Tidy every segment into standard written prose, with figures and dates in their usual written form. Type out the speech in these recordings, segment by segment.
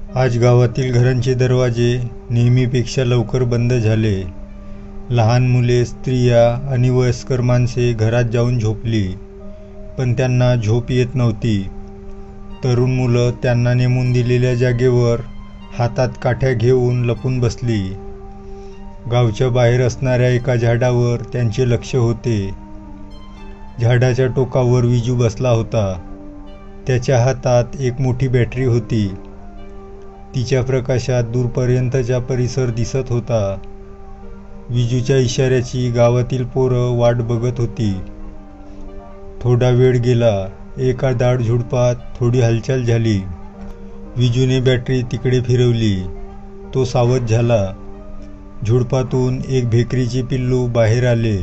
आज गावातील घरांचे दरवाजे नेहमीपेक्षा लवकर बंद झाले. लहान मुले, स्त्रिया आणि वयस्कर माणसे घरात जाऊन झोपली, पण त्यांना झोप येत नव्हती. तरुण मुलं त्यांना नेमून दिलेल्या जागेवर हातात काठ्या घेऊन लपून बसली. गावच्या बाहेर असणाऱ्या एका झाडावर त्यांचे लक्ष होते. झाडाच्या टोकावर विजू बसला होता. त्याच्या हातात एक मोठी बॅटरी होती. तिच्या प्रकाशात दूरपर्यंतचा परिसर दिसत होता. विजूच्या इशाऱ्याची गावातील पोरं वाट बघत होती. थोडा वेळ गेला. एका दाट झुडपात थोडी हालचाल झाली. विजूने बॅटरी तिकडे फिरवली. तो सावध झाला. झुडपातून एक भेकरीचे पिल्लू बाहेर आले.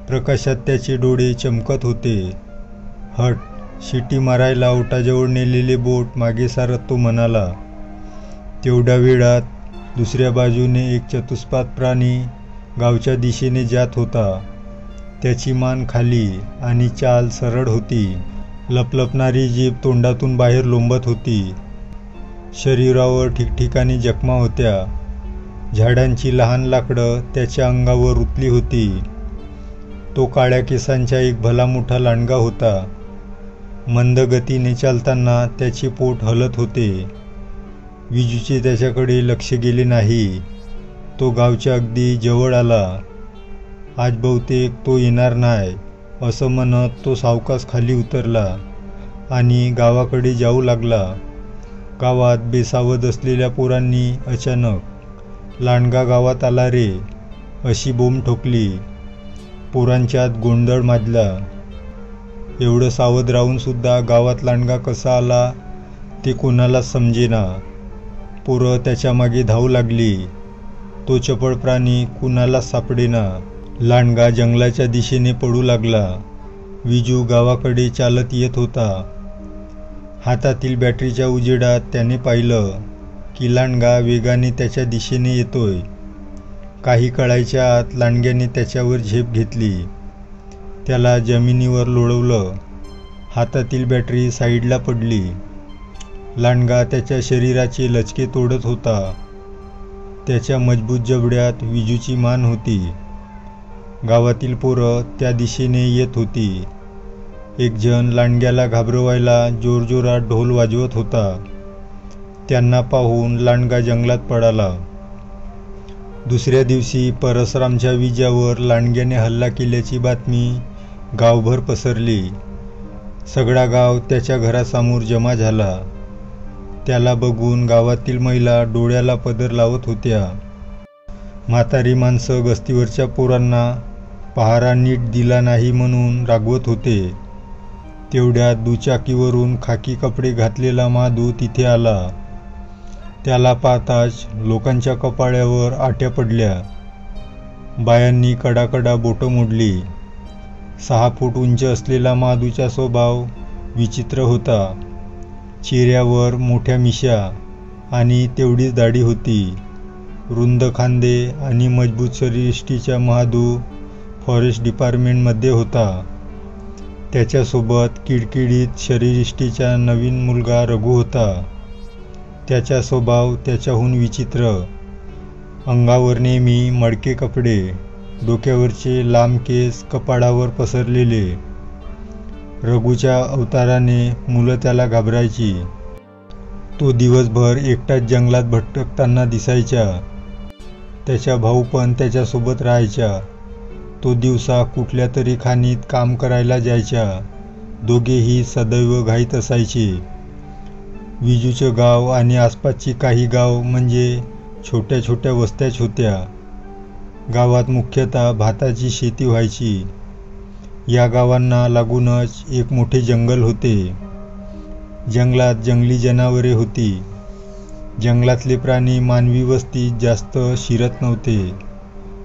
प्रकाशात त्याचे डोळे चमकत होते. हट! शिटी मारायला ओटाजवळ नेलेले बोट मागे सारत तो म्हणाला. तेवढ्या वेळात दुसऱ्या बाजूने एक चतुष्पाद प्राणी गावच्या दिशेने जात होता. त्याची मान खाली आणि चाल सरळ होती. लपलपणारी जीभ तोंडातून बाहेर लोंबत होती. शरीरावर ठिकठिकाणी जखमा होत्या. झाडांची लहान लाकडं त्याच्या अंगावर रुतली होती. तो काळ्या केसांचा एक भला मोठा लांडगा होता. मंद गतीने चालताना त्याचे पोट हलत होते. विजूचे त्याच्याकडे लक्ष गेले नाही. तो गावच्या अगदी जवळ आला. आज बहुतेक तो येणार नाही असं म्हणत तो सावकाश खाली उतरला आणि गावाकडे जाऊ लागला. गावात बेसावध असलेल्या पोरांनी अचानक "लांडगा गावात आला रे" अशी बोंब ठोकली. पोरांच्यात गोंधळ माजला. एवढं सावध राहून सुद्धा गावात लांडगा कसा आला ते कोणालाच समजेना. पोरं त्याच्या मागे धावू लागली. तो चपळ प्राणी कुणालाच सापडेना. लांडगा जंगलाच्या दिशेने पडू लागला. विजू गावाकडे चालत येत होता. हातातील बॅटरीच्या उजेडात त्याने पाहिलं की लांडगा वेगाने त्याच्या दिशेने येतोय. काही कळायच्या आत लांडग्याने त्याच्यावर झेप घेतली. त्याला जमिनीवर लोळवलं. हातातील बॅटरी साईडला पडली. लांडगा त्याच्या शरीराचे लचके तोडत होता. त्याच्या मजबूत जबड्यात विजूची मान होती. गावातील पोरं त्या दिशेने येत होती. एक जण लांडग्याला घाबरवायला जोरजोरात ढोल वाजवत होता. त्यांना पाहून लांडगा जंगलात पळाला. दुसऱ्या दिवशी परसरामच्या विजावर लांडग्याने हल्ला केल्याची बातमी गावभर पसरली. सगळा गाव त्याच्या घरासमोर जमा झाला. त्याला बघून गावातील महिला डोळ्याला पदर लावत होत्या. म्हातारी माणसं गस्तीवरच्या पोरांना पहारा नीट दिला नाही म्हणून रागवत होते. तेवढ्यात दुचाकीवरून खाकी कपडे घातलेला माधू तिथे आला. त्याला पाहताच लोकांच्या कपाळावर आट्या पडल्या. बायांनी कडाकडा बोटं मोडली. 6 फूट उंच असलेला माधूचा स्वभाव विचित्र होता. चेहऱ्यावर मोठ्या मिश्या आणि तेवढीच दाढी होती. रुंद खांदे आणि मजबूत शरीरयष्टीचा माधू फॉरेस्ट डिपार्टमेंटमध्ये होता. त्याच्यासोबत किडकिडीत शरीरयष्टीचा नवीन मुलगा रघु होता. त्याचा स्वभाव त्याच्याहून विचित्र. अंगावर नेहमी मडके कपडे, डोक्यावरचे लांब केस कपाळावर पसरलेले. रघुच्या अवताराने मुलं त्याला घाबरायची. तो दिवसभर एकटाच जंगलात भटकताना दिसायचा. त्याचा भाऊ पण त्याच्यासोबत राहायचा. तो दिवसा कुठल्या तरी खाणीत काम करायला जायचा. दोघेही सदैव घाईत असायचे. विजूचं गाव आणि आसपासची काही गाव म्हणजे छोट्या छोट्या वस्त्याच होत्या. गावात मुख्यतः भाताची शेती व्हायची. या गावांना लागूनच एक मोठे जंगल होते. जंगलात जंगली जनावरे होती. जंगलातले प्राणी मानवी वस्तीत जास्त शिरत नव्हते.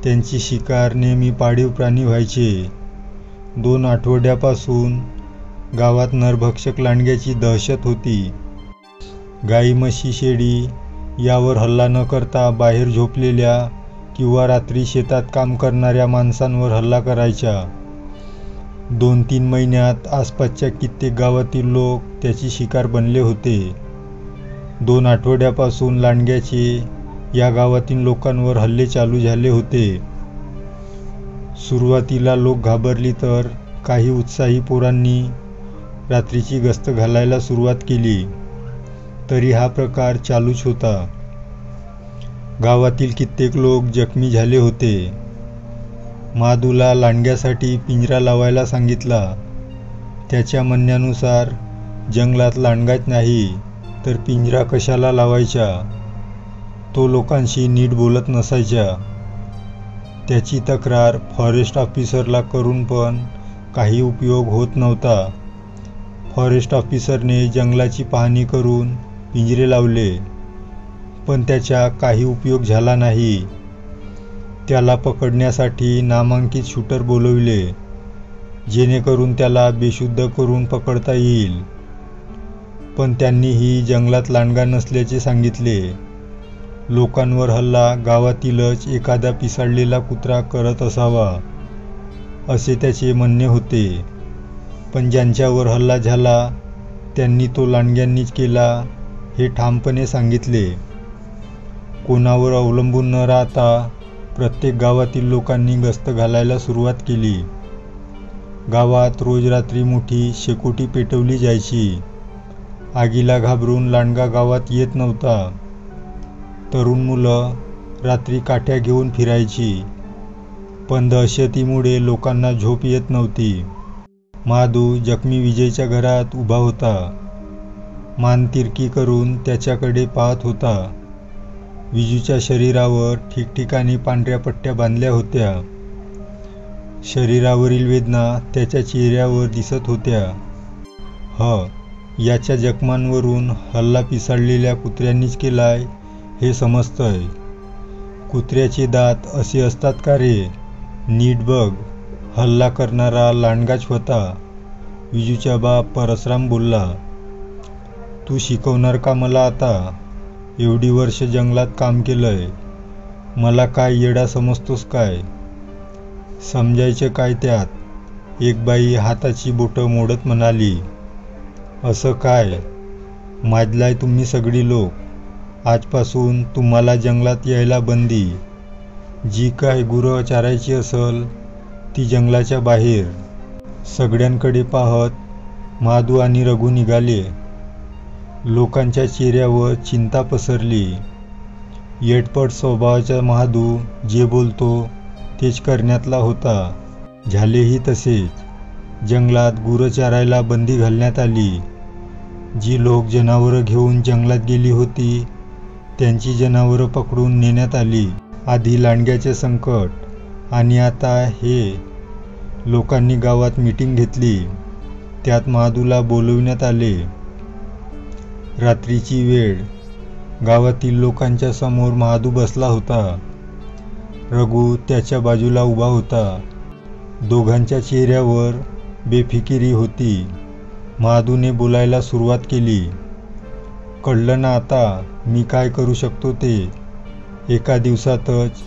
त्यांची शिकार नेहमी पाळीव प्राणी व्हायचे. 2 आठवड्यापासून गावात नरभक्षक लांडग्याची दहशत होती. गाई, म्हशी, शेळी यावर हल्ला न करता बाहेर झोपलेल्या किंवा रात्री शेतात काम करणाऱ्या माणसांवर हल्ला करायचा. 2-3 महिन्यात आसपासच्या कित्येक गावातील लोक त्याची शिकार बनले होते. 2 आठवड्यापासून लांडग्याचे या गावातील लोकांवर हल्ले चालू झाले होते. सुरुवातीला लोक घाबरली तर काही उत्साही पोरांनी रात्रीची गस्त घालायला सुरुवात केली. तरी हा प्रकार चालूच होता. गावातील कित्येक लोक जखमी झाले होते. महादूला लांडग्यासाठी पिंजरा लावायला सांगितला. त्याच्या म्हणण्यानुसार जंगलात लांडगाच नाही तर पिंजरा कशाला लावायचा. तो लोकांशी नीट बोलत नसायचा. त्याची तक्रार फॉरेस्ट ऑफिसरला करून पण काही उपयोग होत नव्हता. फॉरेस्ट ऑफिसरने जंगलाची पाहणी करून पिंजरे लावले, पण त्याचा काही उपयोग झाला नाही. त्याला पकडण्यासाठी नामांकित शूटर बोलविले, जेणेकरून त्याला बेशुद्ध करून पकडता येईल. पण त्यांनीही जंगलात लांडगा नसल्याचे सांगितले. लोकांवर हल्ला गावातीलच एखादा पिसाळलेला कुत्रा करत असावा, असे त्याचे म्हणणे होते. पण ज्यांच्यावर हल्ला झाला त्यांनी तो लांडग्यांनीच केला हे ठामपणे सांगितले. कोणावर अवलंबून न राहता प्रत्येक गावातील लोकांनी गस्त घालायला सुरुवात केली. गावात रोज रात्री मोठी शेकोटी पेटवली जायची. आगीला घाबरून लांडगा गावात येत नव्हता. तरुण मुलं रात्री काठ्या घेऊन फिरायची, पण दहशतीमुळे लोकांना झोप येत नव्हती. महादू जखमी विजयच्या घरात उभा होता. मान तिरकी करून त्याच्याकडे पाहत होता. विजूच्या शरीरावर ठिकठिकाणी पांढऱ्या पट्ट्या बांधल्या होत्या. शरीरावरील वेदना त्याच्या चेहऱ्यावर दिसत होत्या. याच्या जखमांवरून हल्ला पिसाळलेल्या कुत्र्यांनीच केलाय हे समजतंय. कुत्र्याचे दात असे असतात का रे? नीट बघ. हल्ला करणारा लांडगाच होता. विजूचा बाप परसराम बोलला. तू शिकवणार का मला आता? एवढी वर्ष जंगलात काम केलंय. मला काय येडा समजतोस काय? समजायचं काय त्यात? एक बाई हाताची बोटं मोडत म्हणाली. असं काय? माजलाय तुम्ही सगळी लोक. आजपासून तुम्हाला जंगलात यायला बंदी. जी काय गुरं चारायची असल ती जंगलाच्या बाहेर. सगळ्यांकडे पाहत महादू आणि रघु निघाले. लोकांच्या चेहऱ्यावर चिंता पसरली. येडपट स्वभावाचा महादू जे बोलतो तेच करण्यातला होता. झालेही तसेच. जंगलात गुरं चारायला बंदी घालण्यात आली. जी लोक जनावरं घेऊन जंगलात गेली होती त्यांची जनावरं पकडून नेण्यात आली. आधी लांडग्याचे संकट आणि आता हे. लोकांनी गावात मीटिंग घेतली. त्यात महादूला बोलविण्यात आले. रात्रीची वेळ. गावातील लोकांच्या समोर महादू बसला होता. रघु त्याच्या बाजूला उभा होता. दोघांच्या चेहऱ्यावर बेफिकिरी होती. महादूने बोलायला सुरुवात केली. कळलं ना आता मी काय करू शकतो ते? एका दिवसातच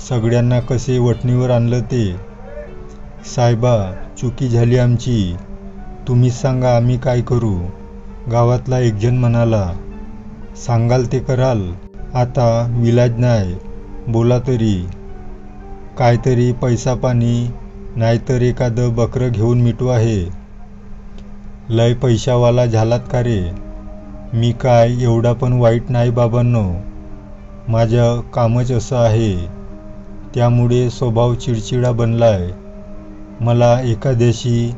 सगळ्यांना कसे वठणीवर आणलं ते. साहेबा, चुकी झाली आमची. तुम्हीच सांगा आम्ही काय करू? गावातला एक जण म्हणाला. सांगाल ते कराल. आता विलाज नाही. बोला तरी. काहीतरी पैसा पाणी नाहीतर एखादं बकरं घेऊन मिटवा हे. लय पैशावाला झालात का रे? मी काय एवढा पण वाईट नाही बाबांनो. माझं कामच असं आहे. त्यामुळे स्वभाव चिडचिडा बनलाय. मला एखाद्याशी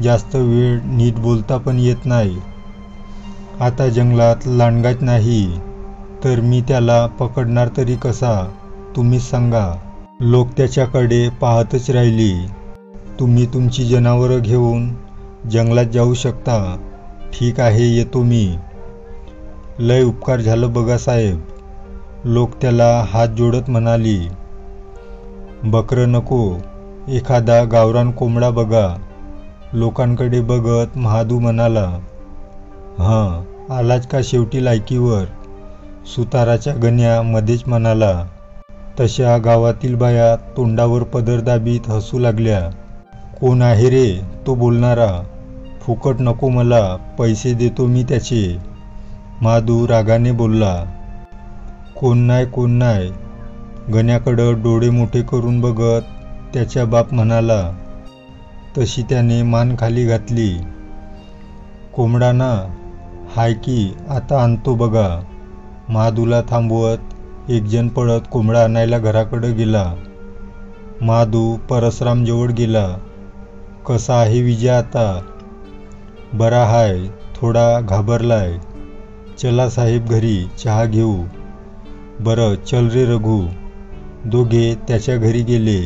जास्त वेळ नीट बोलता पण येत नाही. आता जंगलात लांडगाच नाही तर मी त्याला पकडणार तरी कसा? तुम्हीच सांगा. लोक त्याच्याकडे पाहतच राहिली. तुम्ही तुमची जनावरं घेऊन जंगलात जाऊ शकता. ठीक आहे, येतो मी. लय उपकार झालं बघा साहेब. लोक त्याला हात जोडत म्हणाली. बकरं नको, एखादा गावरान कोंबडा बघा. लोकांकडे बघत महादू म्हणाला. आलाच का शेवटी लायकीवर? सुताराच्या गण्या मध्येच म्हणाला. तशा गावातील बाया तोंडावर पदर दाबीत हसू लागल्या. कोण आहे रे तो बोलणारा? फुकट नको मला, पैसे देतो मी त्याचे. महादू रागाने बोलला. कोण नाही. गण्याकडं डोळे मोठे करून बघत त्याचा बाप म्हणाला. तशी त्याने मान खाली घातली. कोंबडा ना? हाय की, आता आणतो बघा. महादूला थांबवत एकजण पळत कोंबडा आणायला घराकडं गेला. महादू परसरामजवळ गेला. कसा आहे विजय आता? बरा हाय, थोडा घाबरलाय. चला साहेब घरी, चहा घेऊ. बरं चल रे रघू. दोघे त्याच्या घरी गेले.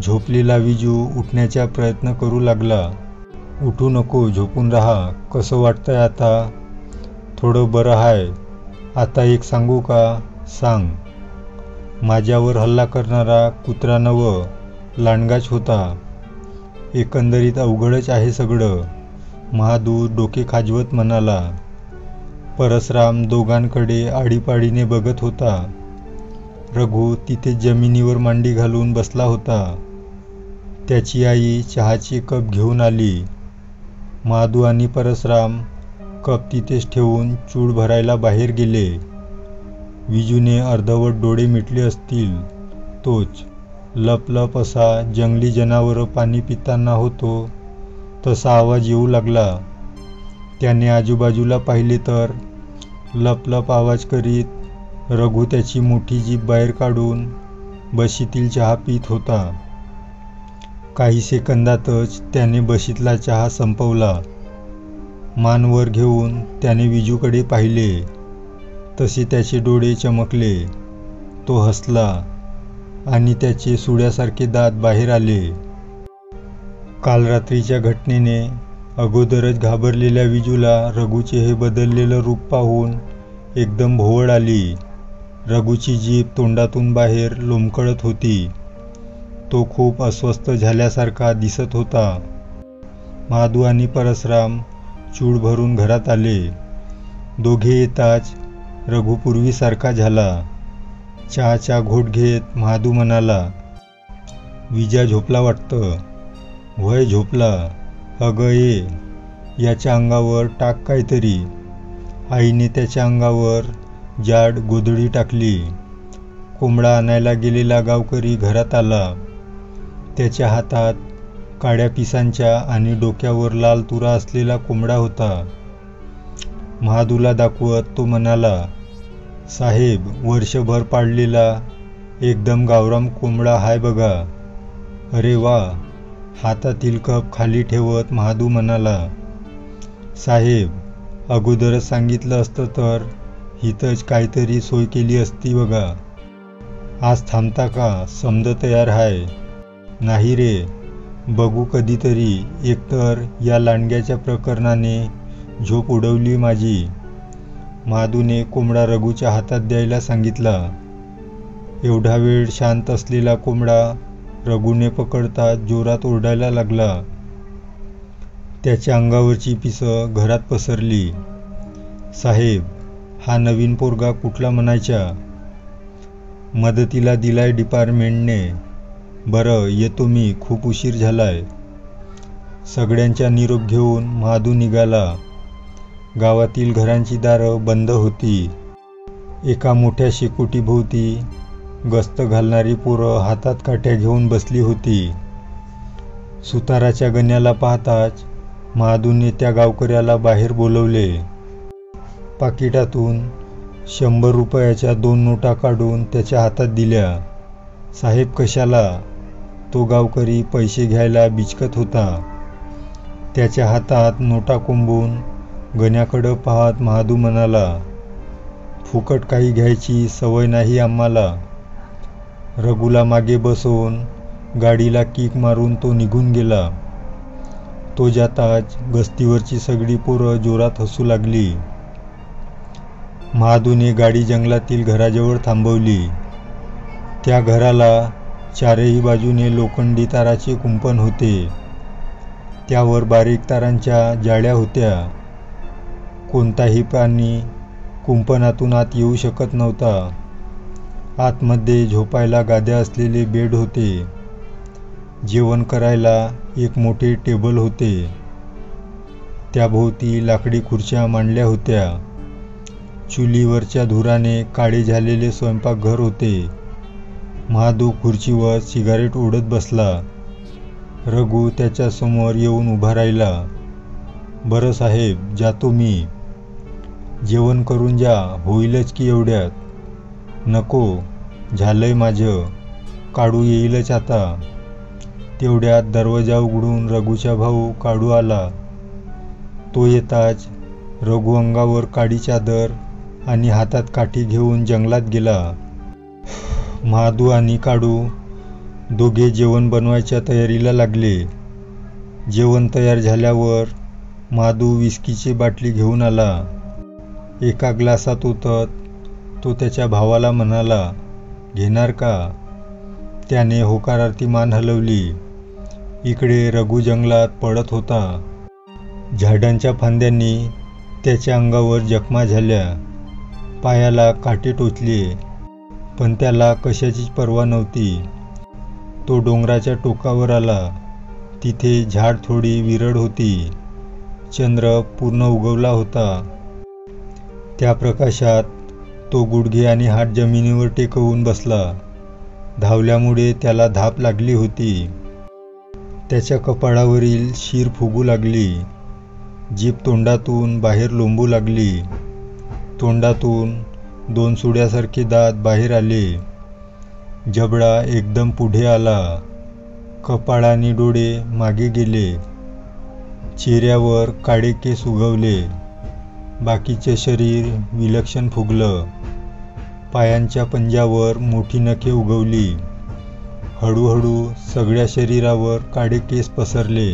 झोपलेला विजू उठण्याचा प्रयत्न करू लागला. उठू नको, झोपून राहा. कसं वाटतंय आता? थोडं बरं हाय. आता एक सांगू का? सांग. माझ्यावर हल्ला करणारा कुत्रा नवं, लांडगाच होता. एकंदरीत अवघडच आहे सगळं, महादू डोके खाजवत म्हणाला. परसराम दोघांकडे आडीपाडीने बघत होता. रघु तिथे जमिनीवर मांडी घालून बसला होता. त्याची आई चहाची कप घेऊन आली. महादू आणि परसराम कप तिथेच ठेवून चूड भरायला बाहेर गेले. विजूने अर्धवट डोळे मिटले असतील. तोच लप असा जंगली जनावरं पाणी पिताना होतो तसा आवाज येऊ लागला. त्याने आजूबाजूला पाहिले तर लप आवाज करीत रघु त्याची मोठी जीभ बाहेर काढून बशीतील चहा पित होता. काही सेकंदातच त्याने बशीतला चहा संपवला. मान वर घेऊन त्याने विजूकडे पाहिले. तसे त्याचे डोळे चमकले. तो हसला आणि त्याचे सुड्यासारखे दात बाहेर आले. काल रात्रीच्या घटनेने अगोदरच घाबरलेल्या विजूला रघुचे हे बदललेलं रूप पाहून एकदम भोवळ आली. रघुची जीभ तोंडातून बाहेर लोंबकळत होती. तो खूप अस्वस्थ झाल्यासारखा दिसत होता. महादू आणि परसराम चूड भरून घरात आले. दोघे येताच रघु पूर्वीसारखा झाला. चहाचा घोट घेत महादू म्हणाला. विजा झोपला वाटतं. व्हय झोपला. अगं ये, याच्या अंगावर टाक काहीतरी. आईने त्याच्या अंगावर जाड गोधडी टाकली. कोंबडा आणायला गेलेला गावकरी घरात आला. त्याच्या हातात काळ्या पिसांच्या आणि डोक्यावर लाल तुरा असलेला कोंबडा होता. महादूला दाखवत तो म्हणाला. साहेब, वर्षभर पाळलेला एकदम गावरान कोंबडा हाय बघा. अरे वा. हातातील कप खाली ठेवत महादू म्हणाला. साहेब, अगोदरच सांगितलं असतं तर हिथंच काहीतरी सोय केली असती बघा. आज थांबता का? समद तयार हाय. नाही रे, बघू कधीतरी. एकतर या लांडग्याच्या प्रकरणाने झोप उडवली माझी. महादूने कोंबडा रघुच्या हातात द्यायला सांगितला. एवढा वेळ शांत असलेला कोंबडा रघुने पकडताच जोरात ओरडायला लागला. त्याच्या अंगावरची पिसं घरात पसरली. साहेब, हा नवीन पोरगा कुठला म्हणायचा? मदतीला दिलाय डिपार्टमेंटने. बरं येतो मी, खूप उशीर झालाय. सगळ्यांचा निरोप घेऊन महादू निघाला. गावातील घरांची दारं बंद होती. एका मोठ्या शेकोटीभोवती गस्त घालणारी पोरं हातात काठ्या घेऊन बसली होती. सुताराच्या गण्याला पाहताच महादूने त्या गावकऱ्याला बाहेर बोलवले. पाकिटातून 100 रुपयाच्या 2 नोटा काढून त्याच्या हातात दिल्या. साहेब कशाला? तो गावकरी पैसे घ्यायला बिचकत होता. त्याच्या हातात नोटा कोंबून गण्याकडं पाहत महादू म्हणाला. फुकट काही घ्यायची सवय नाही आम्हाला. रघुला मागे बसवून गाडीला किक मारून तो निघून गेला. तो जाताच गस्तीवरची सगळी पोरं जोरात हसू लागली. महादूने गाडी जंगलातील घराजवळ थांबवली. त्या घराला चारही बाजूने लोखंडी ताराचे कुंपण होते. त्यावर बारीक तारांच्या जाळ्या होत्या. कोणताही प्राणी कुंपणातून आत येऊ शकत नव्हता. आतमध्ये झोपायला गाद्या असलेले बेड होते. जेवण करायला एक मोठे टेबल होते. त्याभोवती लाकडी खुर्च्या मांडल्या होत्या. चुलीवरच्या धुराने काळे झालेले स्वयंपाकघर होते. महादू खुर्चीवर सिगारेट ओढत बसला. रघु त्याच्यासमोर येऊन उभा राहिला. बरं साहेब, जातो मी. जेवण करून जा, होईलच की एवढ्यात. नको, झालंय माझं, काळू येईलच आता. तेवढ्यात दरवाजा उघडून रघुचा भाऊ काळू आला. तो येताच रघु अंगावर काळी चादर आणि हातात काठी घेऊन जंगलात गेला. महादू आणि काळू दोघे जेवण बनवायच्या तयारीला लागले. जेवण तयार झाल्यावर महादू विस्कीची बाटली घेऊन आला. एका ग्लासात ओतत तो त्याच्या भावाला म्हणाला, घेणार का? त्याने होकारार्थी मान हलवली. इकडे रघु जंगलात पडत होता. झाडांच्या फांद्यांनी त्याच्या अंगावर जखमा झाल्या. पायाला काटे टोचले, पण त्याला कशाचीच पर्वा नव्हती. तो डोंगराच्या टोकावर आला. तिथे झाड थोडी विरळ होती. चंद्र पूर्ण उगवला होता. त्या प्रकाशात तो गुडघे आणि हात जमिनीवर टेकवून बसला. धावल्यामुळे त्याला धाप लागली होती. त्याच्या कपाळावरील शीर फुगू लागली. जीभ तोंडातून बाहेर लोंबू लागली. तोंडातून 2 सुड्यासारखे दात बाहेर आले. जबडा एकदम पुढे आला. कपाळ आणि डोळे मागे गेले. चेहऱ्यावर काळे केस उगवले. बाकीचे शरीर विलक्षण फुगलं. पायांच्या पंजावर मोठी नखे उगवली. हळूहळू सगळ्या शरीरावर काळे केस पसरले.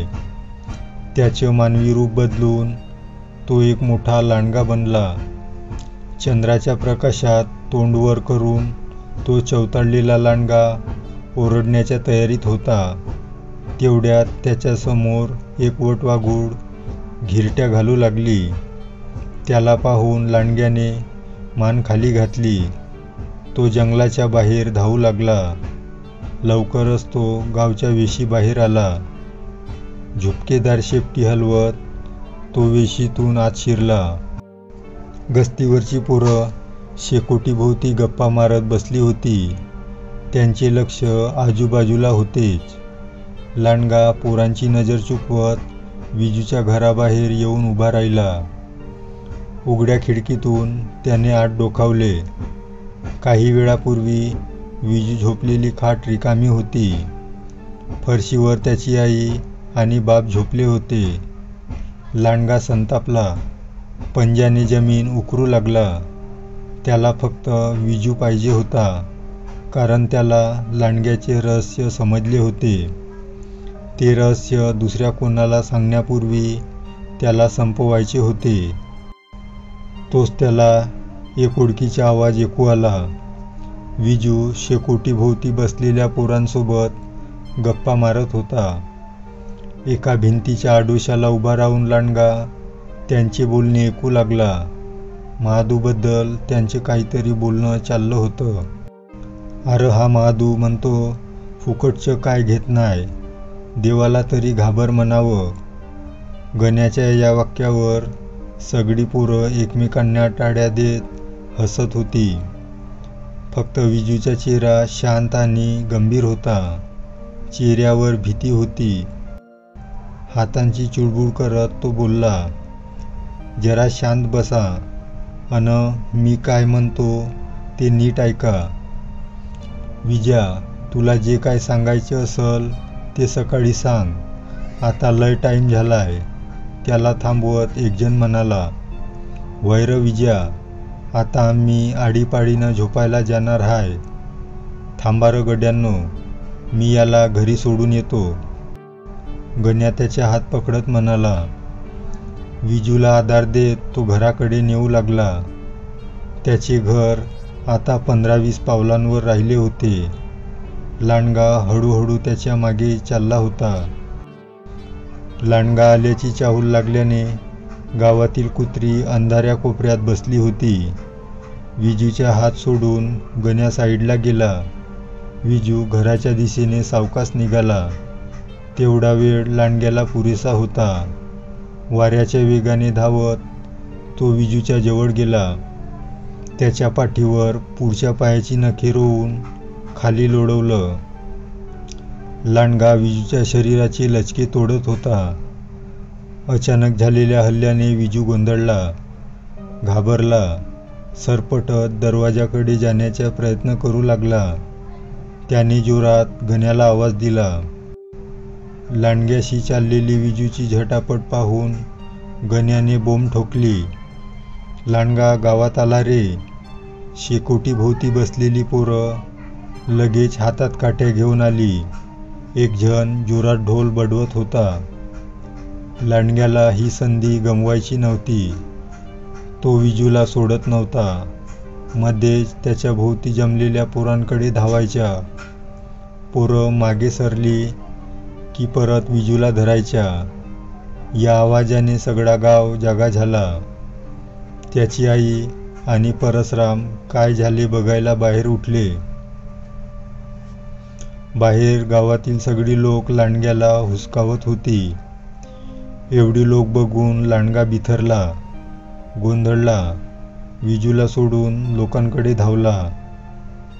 त्याचे मानवी रूप बदलून तो एक मोठा लांडगा बनला. चंद्राच्या प्रकाशात तोंड वर करून तो चवताळलेला लांडगा ओरडण्याच्या तयारीत होता. तेवढ्यात त्याच्यासमोर एक वटवाघूळ घिरट्या घालू लागली. त्याला पाहून लांडग्याने मान खाली घातली. तो जंगलाच्या बाहेर धावू लागला. लवकरच तो गावच्या वेशीबाहेर आला. झुपकेदार शेपटी हलवत तो वेशीतून आत शिरला. गस्तीवरची पोरं शेकोटीभोवती गप्पा मारत बसली होती. त्यांचे लक्ष आजूबाजूला होतेच. लांडगा पोरांची नजर चुकवत विजूच्या घराबाहेर येऊन उभा राहिला. उघड्या खिडकीतून त्याने आत डोकावले. काही वेळापूर्वी विजू झोपलेली खाट रिकामी होती. फरशीवर त्याची आई आणि बाप झोपले होते. लांडगा संतापला. पंजाने जमीन उकरू लागला. त्याला फक्त विजू पाहिजे होता, कारण त्याला लांडग्याचे रहस्य समजले होते. ते रहस्य दुसऱ्या कोणाला सांगण्यापूर्वी त्याला संपवायचे होते. तोच त्याला एक ओळखीचा आवाज ऐकू आला. विजू शेकोटीभोवती बसलेल्या पोरांसोबत गप्पा मारत होता. एका भिंतीच्या आडोशाला उभा राहून लांडगा त्यांचे बोलणे ऐकू लागला. महादूबद्दल त्यांचे काहीतरी बोलणं चाललं होतं. अरे हा महादू म्हणतो, फुकटचं काय घेत नाही, देवाला तरी घाबर म्हणावं. गण्याच्या या वाक्यावर सगळी पोरं एकमेकांना टाळ्या देत हसत होती. फक्त विजूचा चेहरा शांत आणि गंभीर होता. चेहऱ्यावर भीती होती. हातांची चुळबुळ करत तो बोलला, जरा शांत बसा अन मी काय म्हणतो ते नीट ऐका. विजा, तुला जे काय सांगायचं असल ते सकाळी सांग. आता लय टाईम झालाय. त्याला थांबवत एकजण म्हणाला, वैर विजा, आता आम्ही आडीपाडीनं झोपायला जाणार हाय. थांबा र गड्यांनो, मी याला घरी सोडून येतो. गण्या त्याचा हात पकडत म्हणाला. विजूला आधार देत तो घराकडे नेऊ लागला. त्याचे घर आता 15-20 पावलांवर राहिले होते. लांडगा हळूहळू त्याच्या मागे चालला होता. लांडगा आल्याची चाहूल लागल्याने गावातील कुत्री अंधाऱ्या कोपऱ्यात बसली होती. विजूचा हात सोडून गण्या साईडला गेला. विजू घराच्या दिशेने सावकाश निघाला. तेवढा वेळ लांडग्याला पुरेसा होता. वाऱ्याच्या वेगाने धावत तो विजूच्या जवळ गेला. त्याच्या पाठीवर पुढच्या पायाची नखे रोवून खाली लोळवलं. लांडगा विजूच्या शरीराचे लचके तोडत होता. अचानक झालेल्या हल्ल्याने विजू गोंधळला, घाबरला. सरपटत दरवाजाकडे जाण्याचा प्रयत्न करू लागला. त्याने जोरात गण्याला आवाज दिला. लांडग्याशी चाललेली विजूची झटापट पाहून गण्याने बोंब ठोकली. लांडगा गावात आला रे. शेकोटीभोवती बसलेली पोरं लगेच हातात काठ्या घेऊन आली. एक जण जोरात ढोल बडवत होता. लांडग्याला ही संधी गमवायची नव्हती. तो विजूला सोडत नव्हता. मध्येच त्याच्या भोवती जमलेल्या पोरांकडे धावायच्या. पोरं मागे सरली की परत विजूला धरायच्या. या आवाजाने सगळा गाव जागा झाला. त्याची आई आणि परसराम काय झाले बघायला बाहेर उठले. बाहेर गावातील सगळी लोक लांडग्याला हुसकावत होती. एवढी लोक बघून लांडगा बिथरला, गोंधळला. विजूला सोडून लोकांकडे धावला.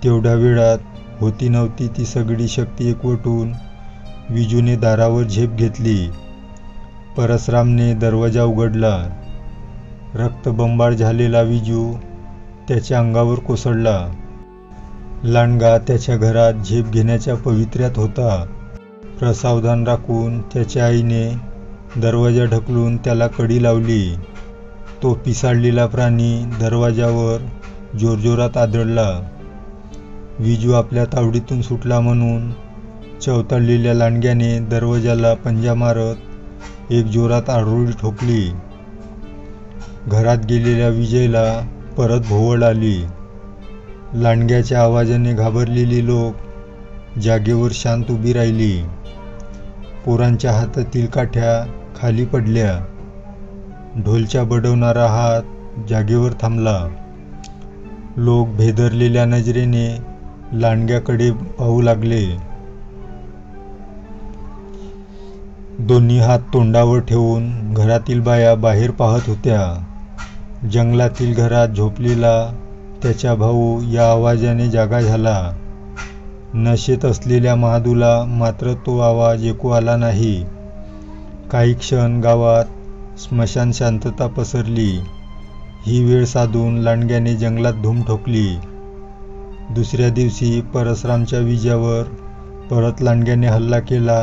तेवढ्या वेळात होती नव्हती ती सगळी शक्ती एकवटून विजूने दारावर झेप घेतली. परसरामने दरवाजा उघडला. रक्तबंबाळ झालेला विजू त्याच्या अंगावर कोसळला. लांडगा त्याच्या घरात झेप घेण्याच्या पवित्र्यात होता. प्रसावधान राखून त्याच्या आईने दरवाजा ढकलून त्याला कडी लावली. तो पिसाळलेला प्राणी दरवाजावर जोरजोरात आदळला. विजू आपल्या तावडीतून सुटला म्हणून चवताळलेल्या लांडग्याने दरवाजाला पंजा मारत एक जोरात आरोळी ठोकली. घरात गेलेल्या विजयला परत भोवळ आली. लांडग्याच्या आवाजाने घाबरलेली लोक जागेवर शांत उभी राहिली. पोरांच्या हातातील काठ्या खाली पडल्या. ढोलच्या बडवणारा हात जागेवर थांबला. लोक भेदरलेल्या नजरेने लांडग्याकडे पाहू लागले. दोन्ही हात तोंडावर ठेवून घरातील बाया बाहेर पाहत होत्या. जंगलातील घरात झोपलेला त्याचा भाऊ या आवाजाने जागा झाला. नशेत असलेल्या महादूला मात्र तो आवाज ऐकू आला नाही. काही क्षण गावात स्मशान शांतता पसरली. ही वेळ साधून लांडग्याने जंगलात धूम ठोकली. दुसऱ्या दिवशी परसरामच्या विजावर परत लांडग्याने हल्ला केला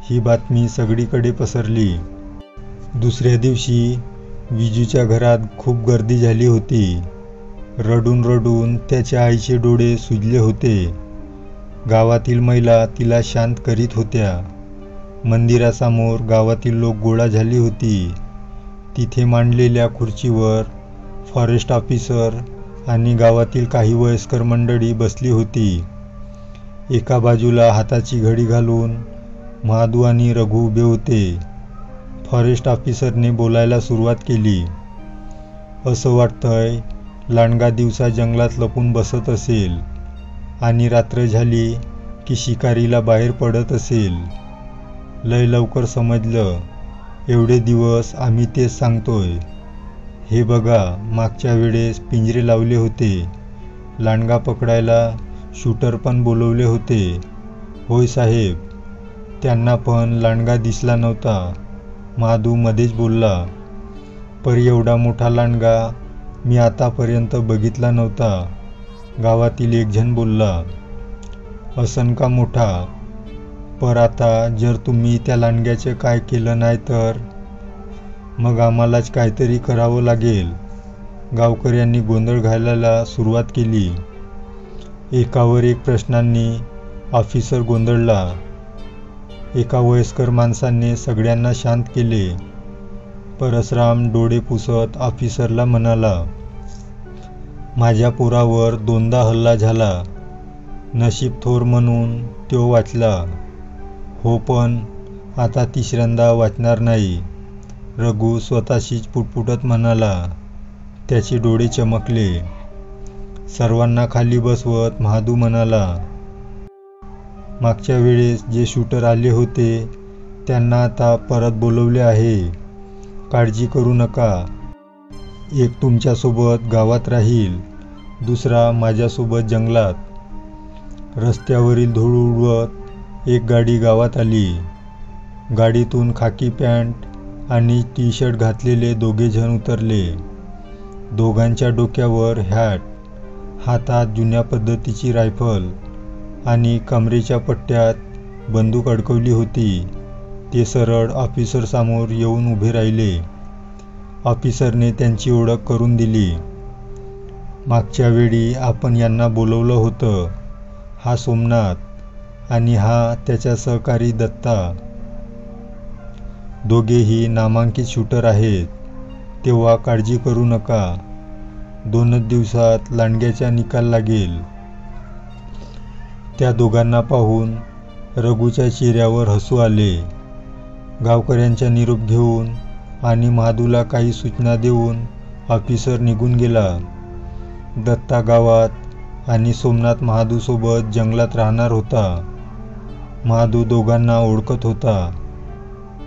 ही बातमी सगळीकडे पसरली. दुसऱ्या दिवशी विजूच्या घरात खूप गर्दी झाली होती. रडून रडून त्याच्या आईचे डोळे सुजले होते. गावातील महिला तिला शांत करीत होत्या. मंदिरासमोर गावातील लोक गोळा झाली होती. तिथे मांडलेल्या खुर्चीवर फॉरेस्ट ऑफिसर आणि गावातील काही वयस्कर मंडळी बसली होती. एका बाजूला हाताची घडी घालून महादू आणि रघु उभे होते. फॉरेस्ट ऑफिसरने बोलायला सुरुवात केली. असं वाटतंय लांडगा दिवसा जंगलात लपून बसत असेल आणि रात्र झाली की शिकारीला बाहेर पडत असेल. लय लवकर समजलं. एवढे दिवस आम्ही तेच सांगतोय. हे बघा, मागच्या वेळेस पिंजरे लावले होते. लांडगा पकडायला शूटर पण बोलवले होते. होय साहेब. त्यांना पण लांडगा दिसला नव्हता. महादू मध्येच बोलला. पर एवढा मोठा लांडगा मी आतापर्यंत बघितला नव्हता. गावातील एक जण बोलला. असन का मोठा? पर आता जर तुम्ही त्या लांडग्याचे काय केलं नाही तर मग आम्हालाच काहीतरी करावं लागेल. गावकऱ्यांनी गोंधळ घालायला सुरुवात केली. एकावर एक प्रश्नांनी ऑफिसर गोंधळला. एका वयस्कर माणसाने सगळ्यांना शांत केले. परसराम डोळे पुसत ऑफिसरला म्हणाला, माझ्या पोरावर 2दा हल्ला झाला. नशीब थोर म्हणून तो वाचला. हो, पण आता 3ऱ्यांदा वाचणार नाही. रघु स्वतःशीच पुटपुटत म्हणाला. त्याचे डोळे चमकले. सर्वांना खाली बसवत महादू म्हणाला, मागच्या वेळेस जे शूटर आले होते त्यांना आता परत बोलवले आहे. काळजी करू नका. एक तुमच्यासोबत गावात राहील दुसरा माझ्यासोबत जंगलात. रस्त्यावरील धूळ उडवत एक गाडी गावात आली. गाडीतून खाकी पॅन्ट आणि टी शर्ट घातलेले दोघेजण उतरले. दोघांच्या डोक्यावर हॅट, हातात जुन्या पद्धतीची रायफल आणि कमरेच्या पट्ट्यात बंदूक अडकवली होती. ते सरळ ऑफिसरसमोर येऊन उभे राहिले. ऑफिसरने त्यांची ओळख करून दिली. मागच्या वेळी आपण यांना बोलवलं होतं. हा सोमनाथ आणि हा त्याचा सहकारी दत्ता. दोघेही नामांकित शूटर आहेत. तेव्हा काळजी करू नका. 2च दिवसात लांडग्याचा निकाल लागेल. त्या दोघांना पाहून रघूच्या चेहऱ्यावर हसू आले. गावकऱ्यांचा निरोप घेऊन आणि महादूला काही सूचना देऊन ऑफिसर निघून गेला. दत्ता गावात आणि सोमनाथ महादूसोबत जंगलात राहणार होता. महादू दोघांना ओळखत होता,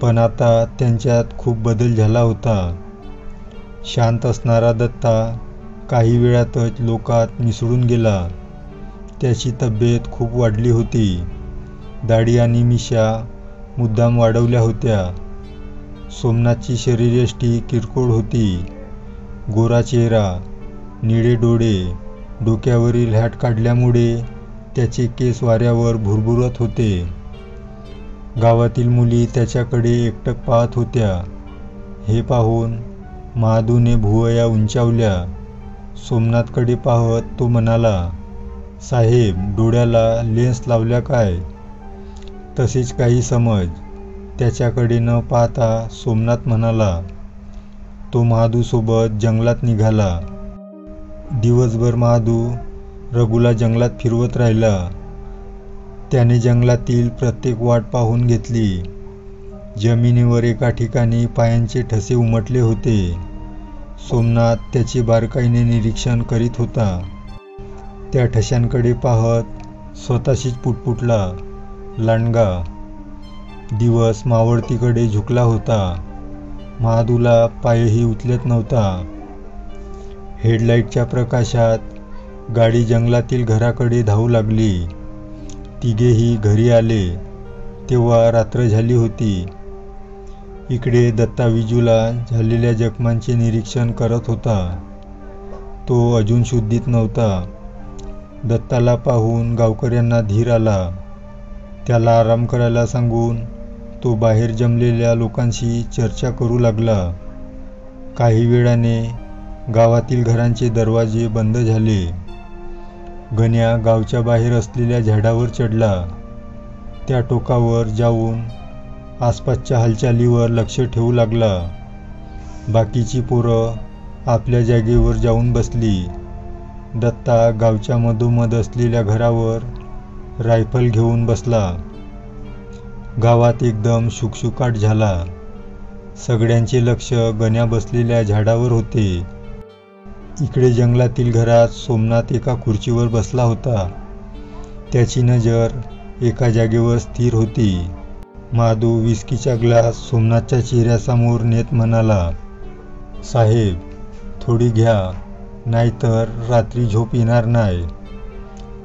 पण आता त्यांच्यात खूप बदल झाला होता. शांत असणारा दत्ता काही वेळातच लोकात मिसळून गेला. त्याची तब्येत खूप वाढली होती. दाढी आणि मिशा मुद्दाम वाढवल्या होत्या. सोमनाथची शरीरयष्टी किरकोळ होती. गोरा चेहरा, निळे डोळे, डोक्यावरील हॅट काढल्यामुळे त्याचे केस वाऱ्यावर भुरभुरत होते. गावातील मुली त्याच्याकडे एकटक पाहत होत्या. हे पाहून महादूने भुवया उंचावल्या. सोमनाथकडे पाहत तो म्हणाला, साहेब, डोळ्याला लेन्स लावल्या काय? तसेच काही समज. त्याच्याकडे न पाहता सोमनाथ म्हणाला. तो महादूसोबत जंगलात निघाला. दिवसभर महादू रघूला जंगलात फिरवत राहिला. त्याने जंगलातील प्रत्येक वाट पाहून घेतली. जमिनीवर एका ठिकाणी पायांचे ठसे उमटले होते. सोमनाथ त्याचे बारकाईने निरीक्षण करीत होता. त्या ठशांकडे पाहत स्वतःशीच पुटपुटला, लांडगा. दिवस मावळतीकडे झुकला होता. महादूला पायही उचलत नव्हता. हेडलाईटच्या प्रकाशात गाडी जंगलातील घराकडे धावू लागली. तिघेही घरी आले तेव्हा रात्र झाली होती. इकडे दत्ता विजूला झालेल्या जखमांचे निरीक्षण करत होता. तो अजून शुद्धीत नव्हता. दत्ताला पाहून गावकऱ्यांना धीर आला. त्याला आराम करायला सांगून तो बाहेर जमलेल्या लोकांशी चर्चा करू लागला. काही वेळाने गावातील घरांचे दरवाजे बंद झाले. गण्या गावच्या बाहेर असलेल्या झाडावर चढला. त्या टोकावर जाऊन आसपासच्या हालचालीवर लक्ष ठेवू लागला. बाकीची पोरं आपल्या जागेवर जाऊन बसली. दत्ता गावच्या मधोमध असलेल्या घरावर रायफल घेऊन बसला. गावात एकदम शुकशुकाट झाला. सगळ्यांचे लक्ष गण्या बसलेल्या झाडावर होते. इकडे जंगलातील घरात सोमनाथ एका खुर्चीवर बसला होता. त्याची नजर एका जागेवर स्थिर होती. महादू विस्कीचा ग्लास सोमनाथच्या चेहऱ्यासमोर नेत म्हणाला, साहेब, थोडी घ्या, नाहीतर रात्री झोप येणार नाही.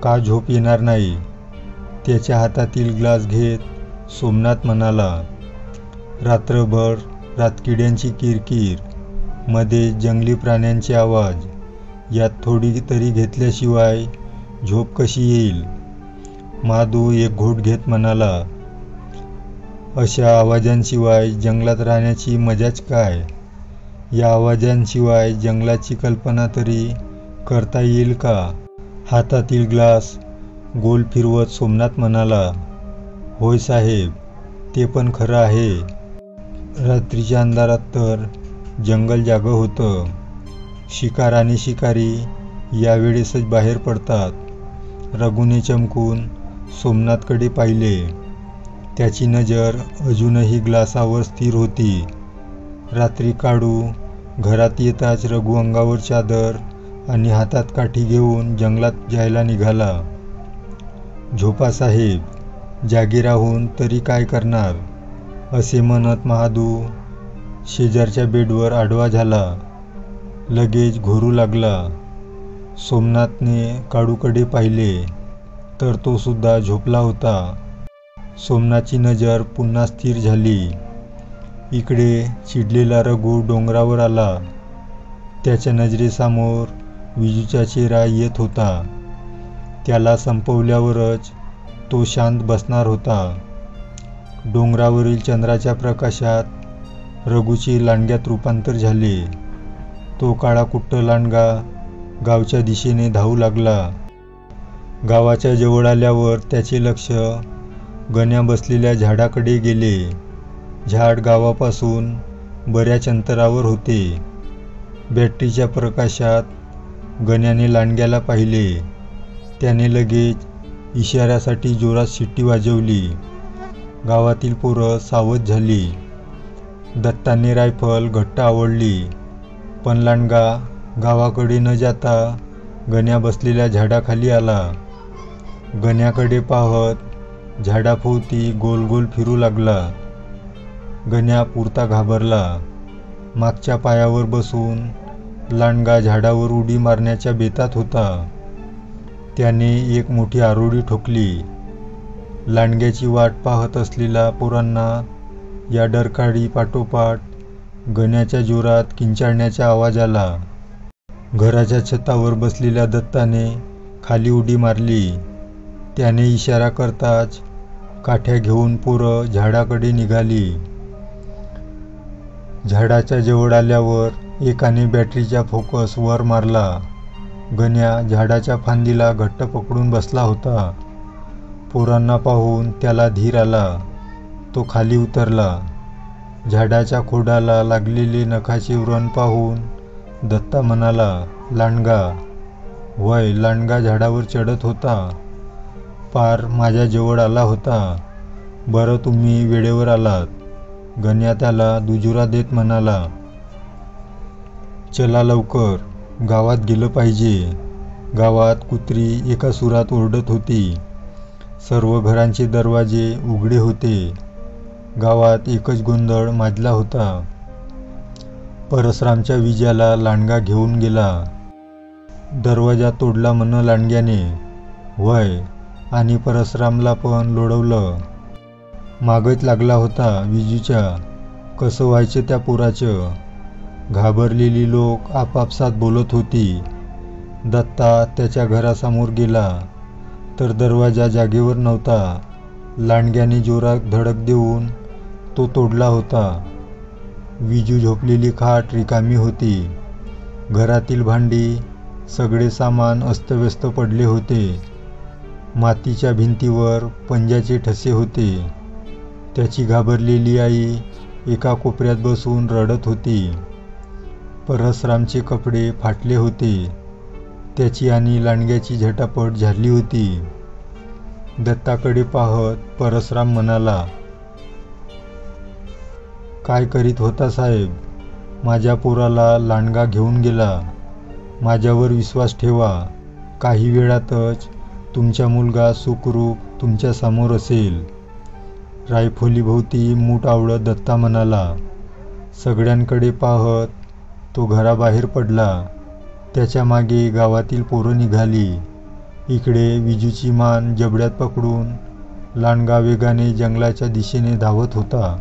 का झोप येणार नाही? त्याच्या हातातील ग्लास घेत सोमनाथ म्हणाला. रात्रभर रातकिड्यांची किरकिर, मध्ये जंगली प्राण्यांचे आवाज, यात थोडी तरी घेतल्याशिवाय झोप कशी येईल? महादू एक घोट घेत म्हणाला, अशा आवाजांशिवाय जंगलात राहण्याची मजाच काय? या आवाजांशिवाय जंगलाची कल्पना तरी करता येईल का? हातातील ग्लास गोल फिरवत सोमनाथ म्हणाला, होय साहेब, ते पण खरं आहे. रात्रीच्या अंधारात तर जंगल जागं होतं. शिकार आणि शिकारी यावेळेसच बाहेर पडतात. रघूने चमकून सोमनाथकडे पाहिले. त्याची नजर अजूनही ग्लासावर स्थिर होती. रात्री काढू घरात येताच रघू अंगावर चादर आणि हातात काठी घेऊन जंगलात जायला निघाला. झोपा साहेब, जागी राहून तरी काय करणार? असे म्हणत महादू शेजारच्या बेडवर आडवा झाला. लगेच घोरू लागला. सोमनाथने काळूकडे पाहिले तर तो सुद्धा झोपला होता. सोमनाथची नजर पुन्हा स्थिर झाली. इकडे चिडलेला रघु डोंगरावर आला. त्याच्या नजरेसमोर विजूचा चेहरा येत होता. त्याला संपवल्यावरच तो शांत बसणार होता. डोंगरावरील चंद्राच्या प्रकाशात रघुचे लांडग्यात रूपांतर झाले. तो काळाकुट्ट लांडगा गावच्या दिशेने धावू लागला. गावाच्या जवळ आल्यावर त्याचे लक्ष गण्या बसलेल्या झाडाकडे गेले. झाड गावापासून बऱ्याच अंतरावर होते. बॅटरीच्या प्रकाशात गण्याने लांडग्याला पाहिले. त्याने लगेच इशाऱ्यासाठी जोरात शिट्टी वाजवली. गावातील पोरं सावध झाली. दत्ताने रायफल घट्ट आवळली. पण लांडगा गावाकडे न जाता गण्या बसलेल्या झाडाखाली आला. गण्याकडे पाहत झाडाभोवती गोल गोल फिरू लागला. गण्या पुरता घाबरला. मागच्या पायावर बसून लांडगा झाडावर उडी मारण्याच्या बेतात होता. त्याने एक मोठी आरोळी ठोकली. लांडग्याची वाट पाहत असलेल्या पोरांना या डरकाळी पाठोपाठ गण्याच्या जोरात किंचाळण्याचा आवाज आला. घराच्या छतावर बसलेल्या दत्ताने खाली उडी मारली. त्याने इशारा करताच काठ्या घेऊन पोरं झाडाकडे निघाली. झाडाच्या जवळ आल्यावर एकाने बॅटरीचा फोकस वर मारला. गण्या झाडाच्या फांदीला घट्ट पकडून बसला होता. पोरांना पाहून त्याला धीर आला. तो खाली उतरला. झाडाच्या खोडाला लागलेले नखाचे व्रण पाहून दत्ता म्हणाला, लांडगा. वय लांडगा झाडावर चढत होता. पार माझ्या जवळ आला होता. बरं तुम्ही वेळेवर आलात. गण्या त्याला दुजोरा देत म्हणाला, चला लवकर, गावात गेलं पाहिजे. गावात कुत्री एका सुरात ओरडत होती. सर्व घरांचे दरवाजे उघडे होते. गावात एकच गोंधळ माजला होता. परसरामच्या विजाला लांडगा घेऊन गेला. दरवाजा तोडला म्हण लांडग्याने. वय आणि परसरामला पण लोळवलं. मागच लागला होता विजूच्या. कसं व्हायचं त्या पोराचं. घाबरलेली लोक आपापसात बोलत होती. दत्ता त्याच्या घरासमोर गेला तर दरवाजा जागेवर नव्हता. लांडग्याने जोरात धडक देऊन तो तोडला होता. विजू झोपलेली खाट रिकामी होती. घरातील भांडी, सगळे सामान अस्तव्यस्त पडले होते. मातीच्या भिंतीवर पंजाचे ठसे होते. त्याची घाबरलेली आई एका कोपऱ्यात बसून रडत होती. परसरामचे कपडे फाटले होते. त्याची आणि लांडग्याची झटापट झाली होती. दत्ताकडे पाहत परसराम म्हणाला, काय करीत होता साहेब. माझ्या पोराला लांडगा घेऊन गेला. माझ्यावर विश्वास ठेवा. काही वेळातच तुमचा मुलगा सुखरूप तुमच्या समोर असेल. रायफलीभोवती मूठ आवळत दत्ता म्हणाला. सगळ्यांकडे पाहत तो घराबाहेर पडला. त्याच्या मागे गावातील पोरं निघाली. इकडे विजूची मान जबड्यात पकडून लांडगा वेगाने जंगलाच्या दिशेने धावत होता.